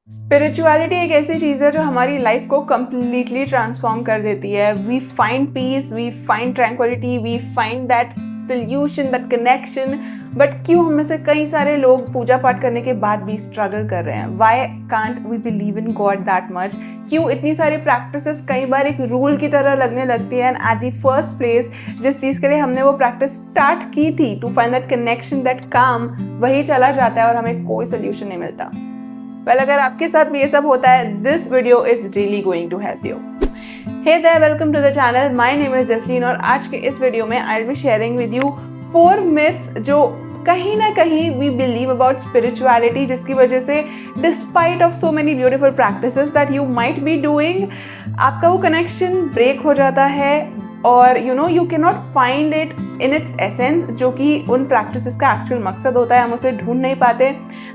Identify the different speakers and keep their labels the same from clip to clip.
Speaker 1: Spirituality एक ऐसी चीज़ है जो हमारी लाइफ को कम्प्लीटली ट्रांसफॉर्म कर देती है. We find peace, we find tranquility, we find that solution, that connection. But क्यों हम में से कई सारे लोग पूजा पाठ करने के बाद भी स्ट्रगल कर रहे हैं? Why can't we believe in God that much? क्यों इतनी सारी प्रैक्टिसेस कई बार एक रूल की तरह लगने लगती है? And at the first place जिस चीज़ के लिए हमने वो प्रैक्टिस स्टार्ट की थी, to find that connection, that calm, वही चला जाता है और हमें कोई सोल्यूशन नहीं मिलता. अगर आपके साथ भी ये सब होता है, this video is really going to help you. Hey there, welcome to the channel. My name is Jasleen और आज के इस वीडियो में I will be sharing with you 4 myths जो कहीं ना कहीं वी बिलीव अबाउट स्पिरिचुअलिटी, जिसकी वजह से despite of so many beautiful practices that you might be doing, आपका वो कनेक्शन ब्रेक हो जाता है और you can not find it in its essence, जो कि उन प्रैक्टिसेस का एक्चुअल मकसद होता है. हम उसे ढूंढ नहीं पाते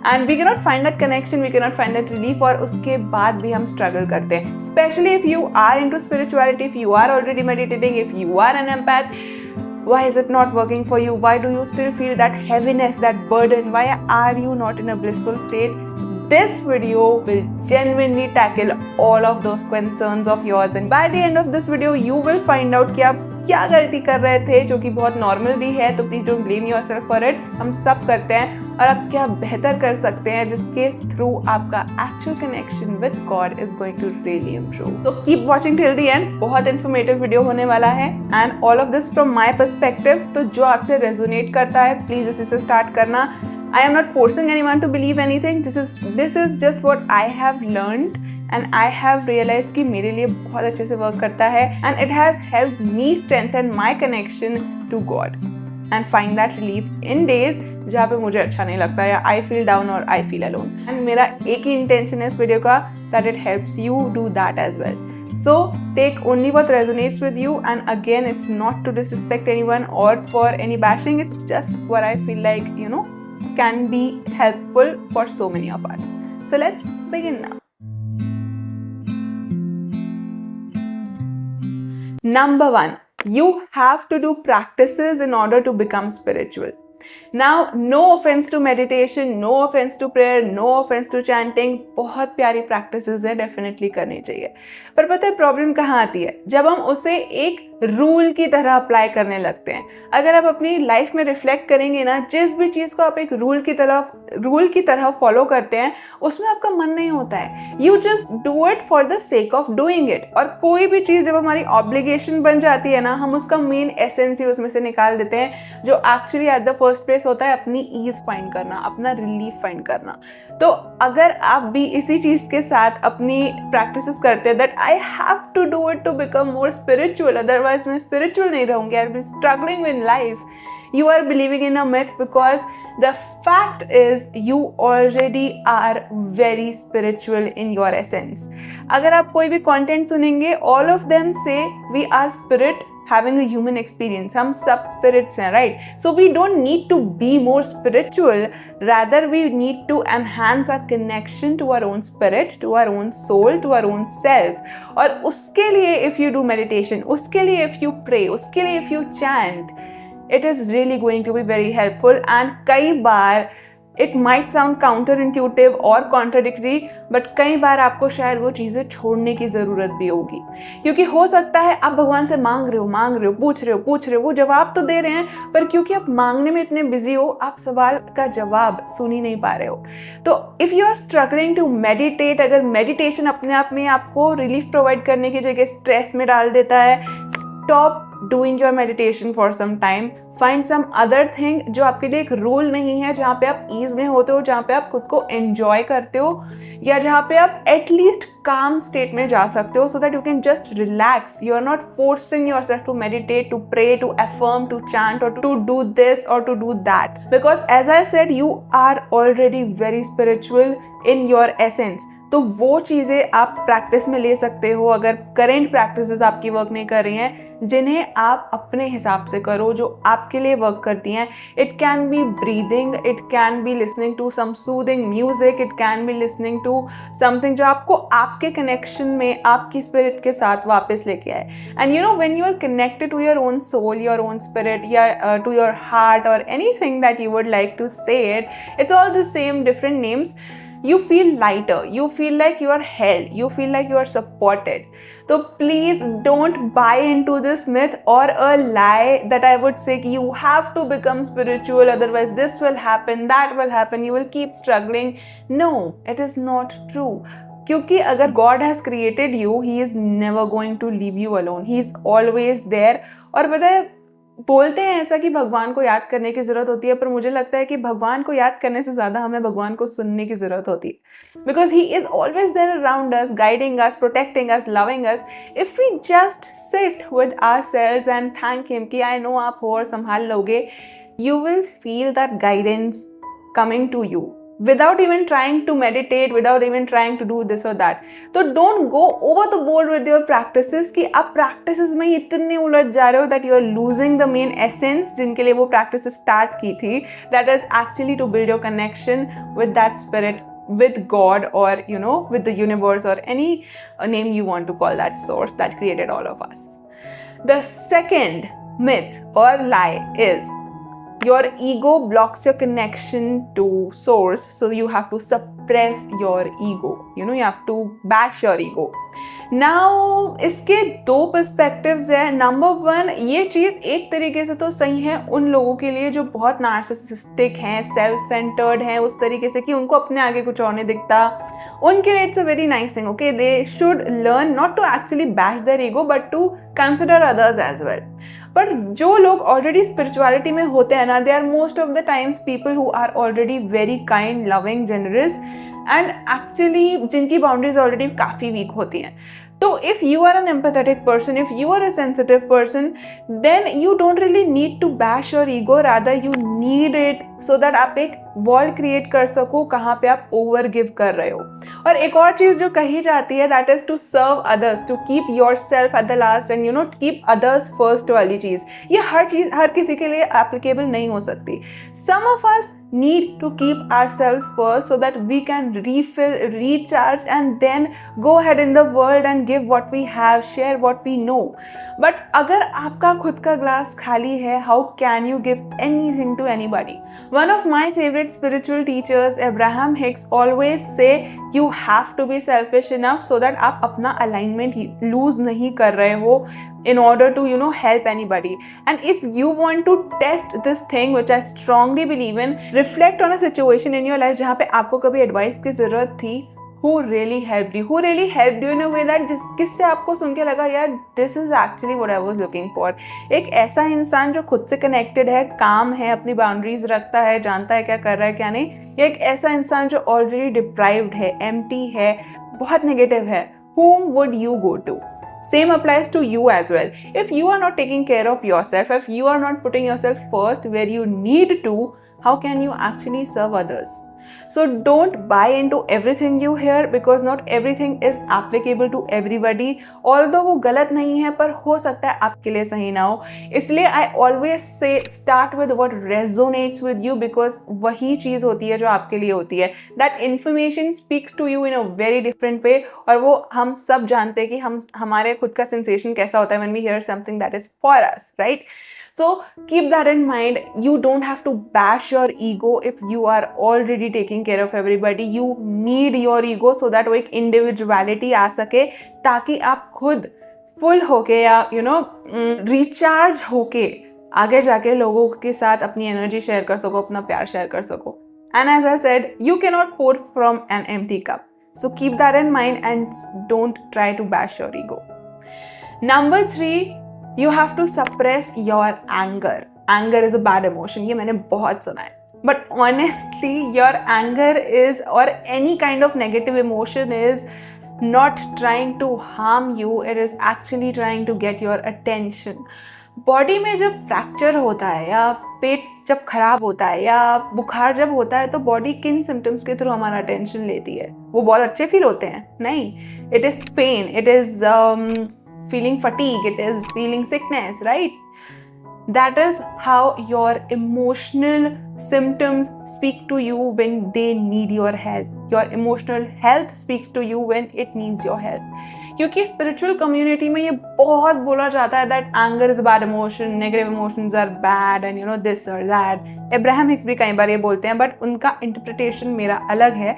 Speaker 1: and we can not find that connection, we can not find that relief, और उसके बाद भी हम स्ट्रगल करते हैं. Specially if you are into spirituality, if you are already meditating, if you are an empath, why is it not working for you? Why do you still feel that heaviness, that burden? Why are you not in a blissful state? This video will genuinely tackle all of those concerns of yours, and by the end of this video you will find out कि आप क्या गलती कर रहे थे, जो कि बहुत नॉर्मल भी है. तो please don't blame yourself for it. हम सब करते हैं. और आप क्या बेहतर कर सकते हैं जिसके थ्रू आपका actual connection with God is going to really improve. So keep watching till the end. बहुत इन्फॉर्मेटिव वीडियो होने वाला है and all of this from my perspective. तो जो आपसे रेजोनेट करता है प्लीज उसी से स्टार्ट करना. I am not forcing anyone to believe anything. This is just what I have learned and I have realized कि मेरे लिए बहुत अच्छे से वर्क करता है and it has helped me strengthen my connection to God and find that relief in days जहाँ पे मुझे अच्छा नहीं लगता या I feel down or I feel alone. And मेरा एक ही intention है इस वीडियो का, that it helps you do that as well. So take only what resonates with you, and again it's not to disrespect anyone or for any bashing. It's just what I feel like can be helpful for so many of us. So let's begin now. Number 1, you have to do practices in order to become spiritual. Now, no offense to meditation, no offense to prayer, no offense to chanting. बहुत प्यारी practices है, definitely करनी चाहिए. पर पता है problem कहाँ आती है? जब हम उसे एक रूल की तरह अप्लाई करने लगते हैं. अगर आप अपनी लाइफ में रिफ्लेक्ट करेंगे ना, जिस भी चीज़ को आप एक रूल की तरह फॉलो करते हैं उसमें आपका मन नहीं होता है. You just do it for the sake of doing it. और कोई भी चीज़ जब हमारी ऑब्लिगेशन बन जाती है ना, हम उसका मेन एसेंस ही उसमें से निकाल देते हैं, जो actually at the first place होता है अपनी ईज फाइंड करना, अपना रिलीफ फाइंड करना. तो अगर आप भी इसी चीज़ के साथ अपनी प्रैक्टिसेस करते हैं, that I have to do it to become more spiritual, otherwise मैं स्पिरिचुअल नहीं रहूंगी, I will be struggling in life, you are believing in a myth, because the fact is you already are very spiritual in your essence. अगर आप कोई भी content सुनेंगे, all of them say we are spirit having a human experience. हम सब spirits हैं, right? So we don't need to be more spiritual, rather we need to enhance our connection to our own spirit, to our own soul, to our own self. और उसके लिए if you do meditation, उसके लिए if you pray, उसके लिए if you chant, it is really going to be very helpful. And कई बार it might sound counterintuitive और contradictory, but कई बार आपको शायद वो चीज़ें छोड़ने की ज़रूरत भी होगी, क्योंकि हो सकता है आप भगवान से मांग रहे हो, पूछ रहे हो, वो जवाब तो दे रहे हैं, पर क्योंकि आप मांगने में इतने बिजी हो, आप सवाल का जवाब सुन ही नहीं पा रहे हो. तो if you are struggling to meditate, अगर मेडिटेशन अपने आप में आपको रिलीफ प्रोवाइड करने की जगह स्ट्रेस में डाल देता है, stop doing your meditation for some time. Find some other thing जो आपके लिए एक रूल नहीं है, जहाँ पे आप ईज में होते हो, जहाँ पे आप खुद को एंजॉय करते हो, या जहाँ पे आप एटलीस्ट काम स्टेट में जा सकते हो, so that you can just relax. You are not forcing yourself to meditate, to pray, to affirm, to chant, or to do this or to do that. Because as I said, you are already very spiritual in your essence. तो वो चीज़ें आप practice में ले सकते हो अगर current practices आपकी वर्क नहीं कर रही हैं, जिन्हें आप अपने हिसाब से करो, जो आपके लिए वर्क करती हैं. It can be breathing, it can be listening to some soothing music, it can be listening to something जो आपको आपके कनेक्शन में आपकी स्पिरिट के साथ वापस लेके आए. And when you are connected to your own soul, your own spirit, या टू योर हार्ट, और anything that you would like to say it's all the same, different names. you feel lighter, you feel like you are held, you feel like you are supported. So please don't buy into this myth or a lie that I would say you have to become spiritual, otherwise this will happen, that will happen, you will keep struggling. No, it is not true. क्योंकि अगर God has created you, He is never going to leave you alone. He is always there. और पता है, बोलते हैं ऐसा कि भगवान को याद करने की ज़रूरत होती है, पर मुझे लगता है कि भगवान को याद करने से ज़्यादा हमें भगवान को सुनने की ज़रूरत होती है. Because he is always there around us, guiding us, protecting us, loving us. If we just sit with ourselves and thank him कि आई नो आप हो और संभाल लोगे, you will feel that guidance coming to you without even trying to meditate, without even trying to do this or that. So don't go over the board with your practices कि आप practices में इतने उलझ जा रहे हो that you are losing the main essence जिनके लिए वो practices start की थी, that is actually to build your connection with that spirit, with God, or with the universe, or any name you want to call that source that created all of us. The second myth or lie is your ego blocks your connection to source, so you have to suppress your ego. You have to bash your ego. Now इसके दो perspectives है. Number one, ये चीज़ एक तरीके से तो सही है उन लोगों के लिए जो बहुत narcissistic हैं, self-centered हैं, उस तरीके से कि उनको अपने आगे कुछ और नहीं दिखता. उनके लिए it's a very nice thing. Okay, they should learn not to actually bash their ego, but to consider others as well. पर जो लोग ऑलरेडी स्पिरिचुअलिटी में होते हैं ना, they are most of the times people who are already very kind, loving, generous, and actually जिनकी boundaries already काफ़ी weak होती हैं. So if you are an empathetic person, if you are a sensitive person, then you don't really need to bash your ego, rather you need it so that आप एक wall create कर सको कहाँ पे आप over give कर रहे हो. और एक और चीज़ जो कही जाती है that is to serve others, to keep yourself at the last and keep others first वाली चीज़. ये हर किसी के लिए एप्लीकेबल नहीं हो सकती. Some of us need to keep ourselves first so that we can refill, recharge, and then go ahead in the world and give what we have, share what we know. But अगर आपका खुद का glass खाली है, how can you give anything to anybody? One of my favorite spiritual teachers, Abraham Hicks, always say you have to be selfish enough so that आप अपना alignment lose नहीं कर रहे हो in order to help anybody. And if you want to test this thing, which I strongly believe in, reflect on a situation in your life जहाँ पे आपको कभी advice की ज़रूरत थी. Who really helped you? Who really helped you in a way that किससे आपको सुन के लगा यार this is actually what I was looking for. एक ऐसा इंसान जो खुद से connected है, काम है, अपनी boundaries रखता है, जानता है क्या कर रहा है क्या नहीं, या एक ऐसा इंसान जो already deprived है, empty है, बहुत negative है. Whom would you go to? Same applies to you as well. If you are not taking care of yourself, if you are not putting yourself first where you need to, how can you actually serve others? So don't buy into everything you hear, because not everything is applicable to everybody. Although वो गलत नहीं है, पर हो सकता है आपके लिए सही ना हो. इसलिए I always say start with what resonates with you, because वही चीज़ होती है जो आपके लिए होती है. That information speaks to you in a very different way, और वो हम सब जानते हैं कि हमारे खुद का sensation कैसा होता है when we hear something that is for us, right? So keep that in mind. You don't have to bash your ego if you are already taking care of everybody. You need your ego so that वो एक individuality आ सके, ताकि आप खुद full होके या recharge होके आगे जाके लोगों के साथ अपनी energy share कर सको, अपना प्यार share कर सको. And as I said, you cannot pour from an empty cup. So keep that in mind and don't try to bash your ego. Number 3, you have to suppress your anger. Anger is a bad emotion. ये मैंने बहुत सुना है. But honestly, your anger is, or any kind of negative emotion is not trying to harm you. It is actually trying to get your attention. Body में जब fracture होता है, या पेट जब खराब होता है, या बुखार जब होता है, तो बॉडी किन सिम्टम्स के थ्रू हमारा अटेंशन लेती है? वो बहुत अच्छे फील होते हैं? नहीं. It is pain, it is feeling fatigue, it is feeling sickness, right? That is how your emotional symptoms speak to you when they need your help. Your emotional health speaks to you when it needs your help. क्योंकि spiritual community में ये बहुत बोला जाता है that anger is a bad emotion, negative emotions are bad and this और that. Abraham Hicks भी कई बार ये बोलते हैं, बट उनका इंटरप्रिटेशन मेरा अलग है।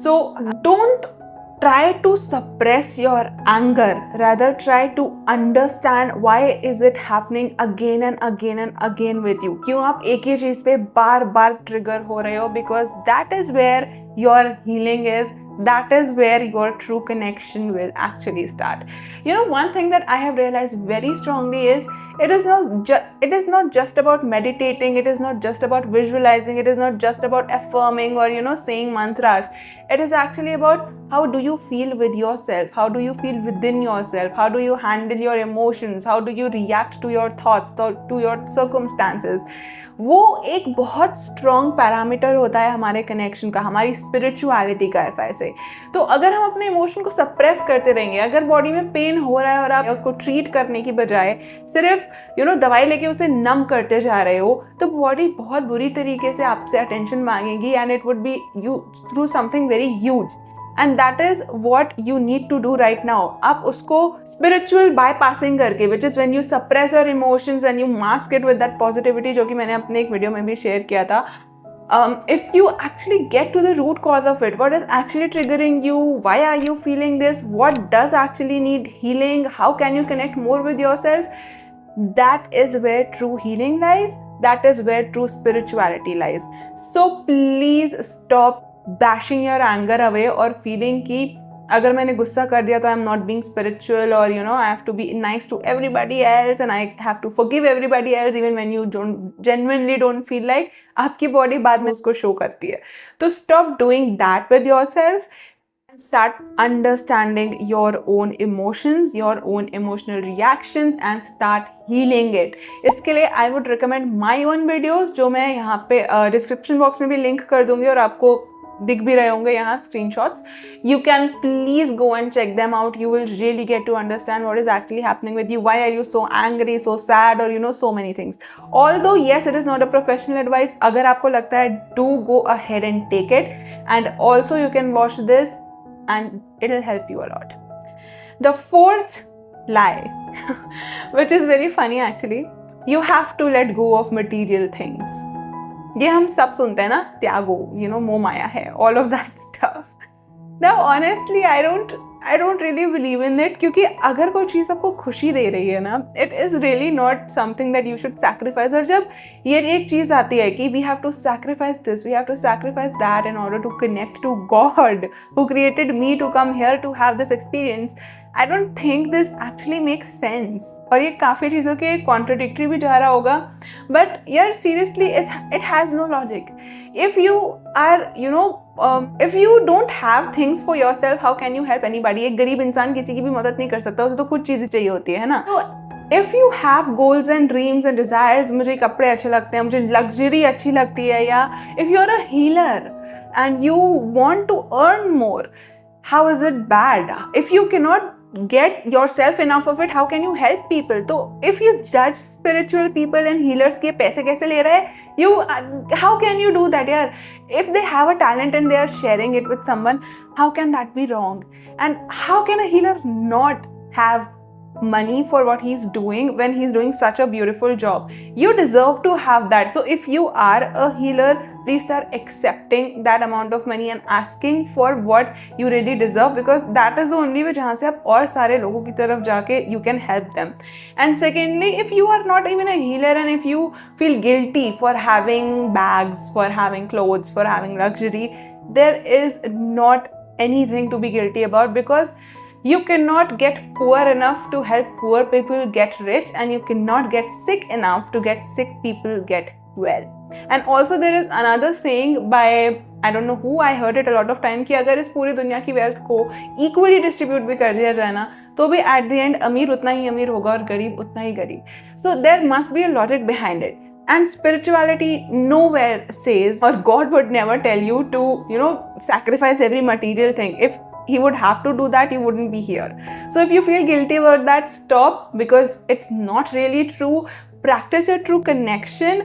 Speaker 1: So don't try to suppress your anger, rather try to understand why is it happening again and again and again with you। क्यों आप एक ही चीज पे बार बार ट्रिगर हो रहे हो? because that is where your healing is, that is where your true connection will actually start। one thing that I have realized very strongly is it is not just about meditating, it is not just about visualizing, it is not just about affirming or saying mantras. It is actually about how do you feel with yourself, how do you feel within yourself, how do you handle your emotions, how do you react to your thoughts, to your circumstances। वो एक बहुत strong parameter होता है हमारे connection का, हमारी spirituality का ऐसे। तो अगर हम अपने इमोशन को सप्रेस करते रहेंगे, अगर बॉडी में पेन हो रहा है और आप उसको ट्रीट करने की बजाय सिर्फ दवाई लेके उसे नम करते जा रहे हो, तो बॉडी बहुत बुरी तरीके से आपसे अटेंशन मांगेगी and it would be you through something very huge. And that is what you need to do right now. आप उसको स्पिरिचुअल बाईपासिंग करके, which is when you suppress your emotions and you mask it with that positivity, जो कि मैंने अपने एक video में भी शेयर किया था। If you actually get to the root cause of it, what is actually triggering you, why are you feeling this, what does actually need healing, how can you connect more with yourself, that is where true healing lies, that is where true spirituality lies। So please stop bashing your anger away और feeling कि अगर मैंने गुस्सा कर दिया तो I am not being spiritual, और I have to be nice to everybody else and I have to forgive everybody else even when you genuinely don't feel like. आपकी बॉडी बाद में उसको शो करती है। तो stop doing that with yourself, start understanding your own emotions, your own emotional reactions and start healing it। इसके लिए I would recommend my own videos, जो मैं यहाँ पे डिस्क्रिप्शन बॉक्स में भी लिंक कर दूंगी और आपको दिख भी रहे होंगे यहाँ screenshots। You can please go and check them out, you will really get to understand what is actually happening with you, why are you so angry, so sad, or so many things। Although yes, it is not a professional advice, अगर आपको लगता है do go ahead and take it, and also you can watch this and it'll help you a lot। The fourth lie which is very funny actually, you have to let go of material things। ये हम सब सुनते हैं ना, त्यागो, मोह माया है, all of that stuff। Now honestly I don't really believe in it, क्योंकि अगर कोई चीज़ आपको खुशी दे रही है ना, it is really not something that you should sacrifice। और जब ये एक चीज़ आती है कि we have to sacrifice this, we have to sacrifice that in order to connect to God who created me to come here to have this experience, I don't think this actually makes sense। और ये काफ़ी चीज़ों के contradictory भी जा रहा होगा, but यार seriously it has no logic। If you are if you don't have things for yourself, how can you help anybody? एक गरीब इंसान किसी की भी मदद नहीं कर सकता, उसे तो कुछ चीज़ें चाहिए होती है ना। तो if you have goals and dreams and desires, मुझे कपड़े अच्छे लगते हैं, मुझे लग्जरी अच्छी लगती है, या if you are a healer and you want to earn more, how is it bad? If you cannot get yourself enough of it, how can you help people? तो if you judge spiritual people and healers कि पैसे कैसे ले रहे हैं, how can you do that यार? If they have a talent and they are sharing it with someone, how can that be wrong? And how can a healer not have money for what he's doing when he's doing such a beautiful job? You deserve to have that। So if you are a healer, please start accepting that amount of money and asking for what you really deserve, because that is the only way जहाँ से आप और सारे लोगों की तरफ जाके you can help them। And secondly, if you are not even a healer and if you feel guilty for having bags, for having clothes, for having luxury, there is not anything to be guilty about, because you cannot get poor enough to help poor people get rich, and you cannot get sick enough to get sick people get well। And also there is another saying by I don't know who, I heard it a lot of time, कि अगर इस पूरी दुनिया की wealth को equally distribute भी कर दिया जाए ना, तो भी एट द एंड अमीर उतना ही अमीर होगा और गरीब उतना ही गरीब। So there must be a logic behind it. And spirituality nowhere says, or God would never tell you to sacrifice every material thing। If he would have to do that, you wouldn't be here। So if you feel guilty about that, stop, because it's not really true। Practice your true connection,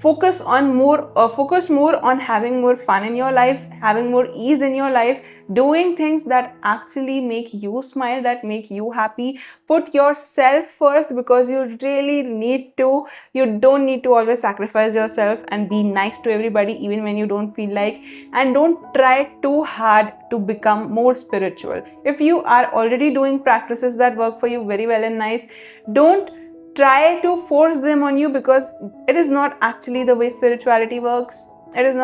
Speaker 1: focus more on having more fun in your life, having more ease in your life, doing things that actually make you smile, that make you happy. Put yourself first, because you really need to. You don't need to always sacrifice yourself and be nice to everybody even when you don't feel like. And don't try too hard to become more spiritual. If you are already doing practices that work for you very well and nice, don't try to force them on you, because it is not actually the way spirituality works. It is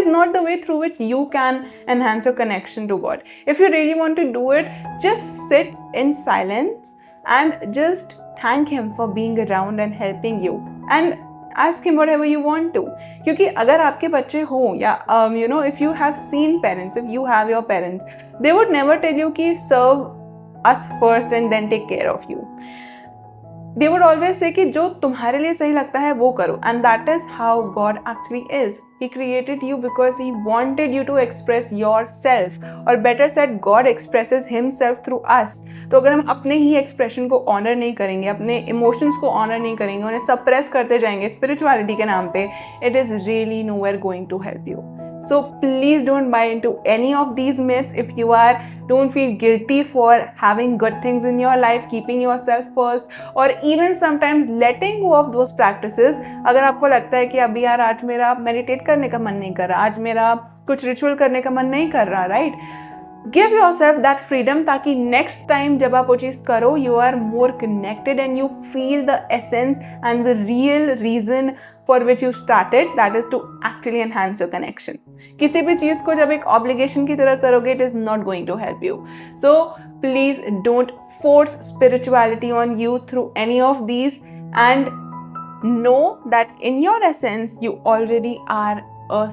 Speaker 1: not the way through which you can enhance your connection to God. If you really want to do it, just sit in silence and just thank him for being around and helping you, and ask him whatever you want to. क्योंकि अगर आपके बच्चे हो या if you have seen parents, if you have your parents, they would never tell you कि serve us first and then take care of you. They would always say कि जो तुम्हारे लिए सही लगता है वो करो. And that is how God actually is. He created you because he wanted you to express yourself. Or better said, God expresses himself through us. तो अगर हम अपने ही expression को honor नहीं करेंगे, अपने emotions को honor नहीं करेंगे, उन्हें suppress करते जाएंगे spirituality के नाम पे, it is really nowhere going to help you. So please don't buy into any of these myths. If you don't feel guilty for having good things in your life, keeping yourself first, or even sometimes letting go of those practices. अगर आपको लगता है कि अभी यार आज मेरा meditate करने का मन नहीं कर रहा, आज मेरा कुछ ritual करने का मन नहीं कर रहा, right? Give yourself that freedom ताकि next time जब आप वो चीज़ करो, you are more connected and you feel the essence and the real reason for which you started, that is to actually enhance your connection. किसी भी चीज़ को जब एक obligation की तरह करोगे, it is not going to help you. So please don't force spirituality on you through any of these, and know that in your essence you already are a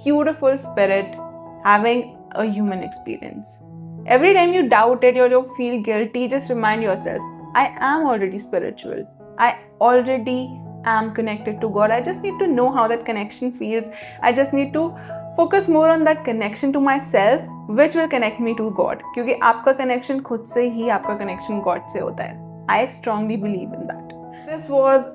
Speaker 1: beautiful spirit having a human experience. Every time you doubt it or you feel guilty, just remind yourself, I am already spiritual. I already am connected to God. I just need to know how that connection feels. I just need to focus more on that connection to myself, which will connect me to God. क्योंकि आपका connection खुद से ही आपका connection God से होता है. I strongly believe in that. This was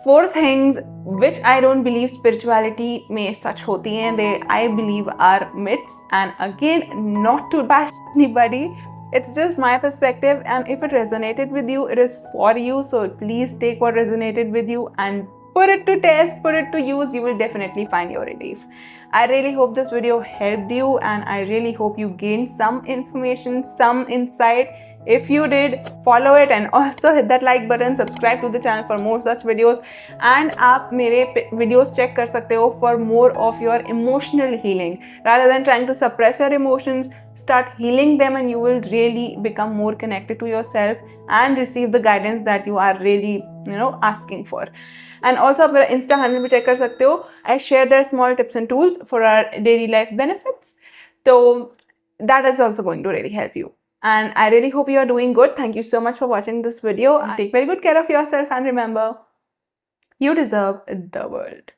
Speaker 1: 4 things which I don't believe spirituality में सच होती हैं. They, I believe, are myths. And again, not to bash anybody, it's just my perspective, and if it resonated with you, it is for you. So please take what resonated with you and put it to test, put it to use. You will definitely find your relief. I really hope this video helped you, and I really hope you gained some information, some insight. If you did, follow it and also hit that like button, subscribe to the channel for more such videos, and आप मेरे videos check कर सकते हो for more of your emotional healing. Rather than trying to suppress your emotions, start healing them, and you will really become more connected to yourself and receive the guidance that you are really asking for. And also आप मेरा Insta handle भी check कर सकते हो. I share their small tips and tools for our daily life benefits. So that is also going to really help you. And I really hope you are doing good. Thank you so much for watching this video. Take very good care of yourself, and remember, you deserve the world.